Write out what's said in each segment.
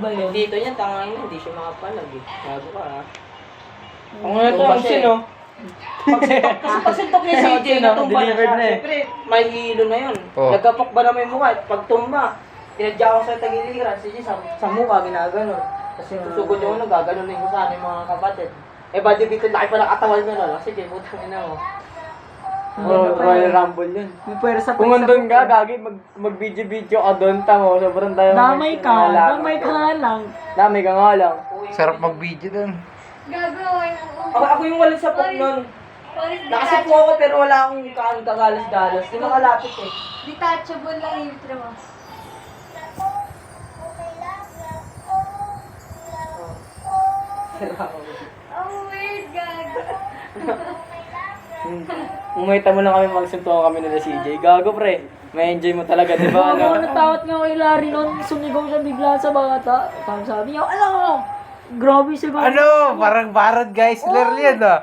ba yun? Dito niya, tangay na, hindi siya makapalag eh. Bago ka ha. Ang nga ito, ang sino? Kasi pagsintok ni CJ, natumba na siya. Siyempre, may hilo na yun. Nagkapok ba naman yung mukha? Pag tumba, tinadya ko sa tagiliran, CJ sa mukha, ginaganon. Kasi susugod yung gaganon na yung sana yung mga kapatid. Eh, body beat, laki pa ng katawan mo na. Sige, putang ina mo. Royal Rumble yun. May pwersa Kung andun ka, gagi, mag-video-video ka doon, tamo, sobrang tayo. Damay ka nga lang. Damay ka nga lang. Sarap mag-video doon. Gagawin. Ako yung walang sapok nun. Nakasapo ako pero wala akong kagalas-galas. Di makalapit eh. Detachable lang yung mo. Oh, weird, gag. Umita mo lang kami magsuntukan kami nila CJ. Gago pre, may enjoy mo talaga, di ba? Ako natakot nga kay Larry noon, sumigaw siya bigla sa bata. Parang sabi niya, alam mo, grabe siya. Ano? Parang Baron Geisler yan ah.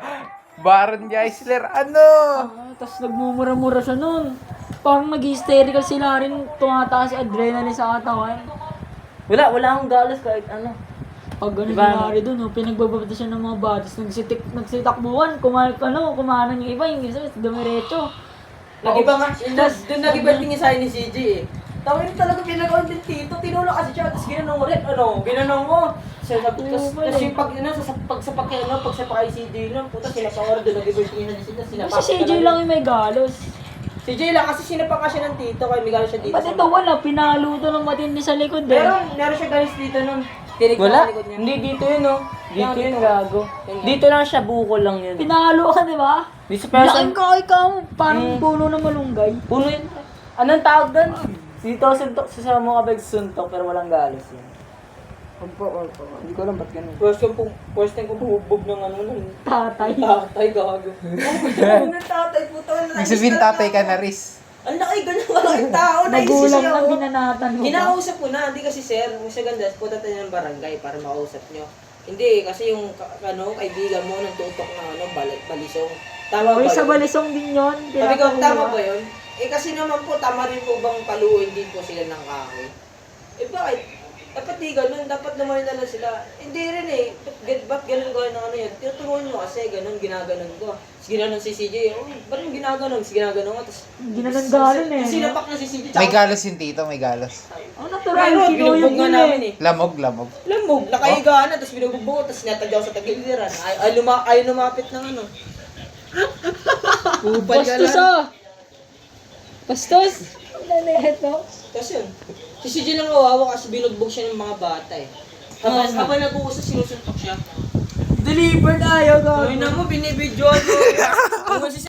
Baron Geisler, ano? Tapos nagmumura-mura siya noon. Parang nag-hysterical si Larry, tumataas si adrenaline sa katawan. Wala akong galas kahit ano. Pag gano'n Diba, si Larry doon, pinagbababata siya ng mga batis, nagsitakbuhan, kumanan yung iba, yung isa, dumiretso. Nag-iba nga, doon nag-iba tingin sa'yo ni CJ eh. Tawin talaga pinag-on din dito, tinulak kasi siya, tapos ginanong ulit, ginanong mo. Tapos yung pag sa kay CJ lang, puta sinapawara doon, nag-iba tingin na sila, sinapak. Kasi CJ lang yung may galos. CJ lang kasi sinapak ka siya ng tito, kaya may galos siya dito. Ba't ito wala, pinalo to ng matindi sa likod eh. Meron siya galos dito nun. Wala, hindi dito yun oh. Dito yun, gago. Dito lang siya, buko lang yun. Pinalo ka, di ba? Di sa person. Laking ka ikaw, parang puno ng malunggay. Puno yun. Anong tawag doon? Dito suntok, sa mo kabag suntok pero walang galos yun. Hindi ko alam ba't ganun. First time ko bubog ng ano nun. Tatay. Tatay, gago. Ano ng tatay, puta na. Ibig sabihin tatay ka na Riz. Ang laki, ganun walang tao. Magulang na binanatan mo ba? Kinakausap ko na, hindi kasi sir, sa ganda, punta tayo ng barangay para makausap nyo. Hindi, kasi yung kaibigan mo nang tutok ng balisong. Tama ba Uy, sa yun? balisong din yun. Sabi ko, tama ba yun? Eh kasi naman po, tama rin po bang paluin din po sila ng kahoy? Eh bakit? Dapat di ganun, dapat naman na lang sila. Hindi rin eh, ba't ganun gawin ng ano yun? Tinuturuan mo kasi, ganun, ginaganon ko. Tapos ginanon si CJ, ba't yung ginaganon? Tapos ginaganon ko, tapos... Ginaganon eh. Sinapak na si CJ. May galos yung tito, may galos. Oh, natural, Pero kinuyog binugbog nga yun namin eh. eh. Lamog. Lamog, nakahiga na, tapos binugbog, tapos sinatadyaw sa tagiliran. Ay lumapit ng ano. Kupal ka Bastos lang. ah! Bastos! Nalito. Tapos yun, si CJ lang kawawa kasi binugbog siya ng mga bata eh. Tapos habang nag-uusap, sinusuntok siya. Delivered ayaw Ay na mo, binibidyoan mo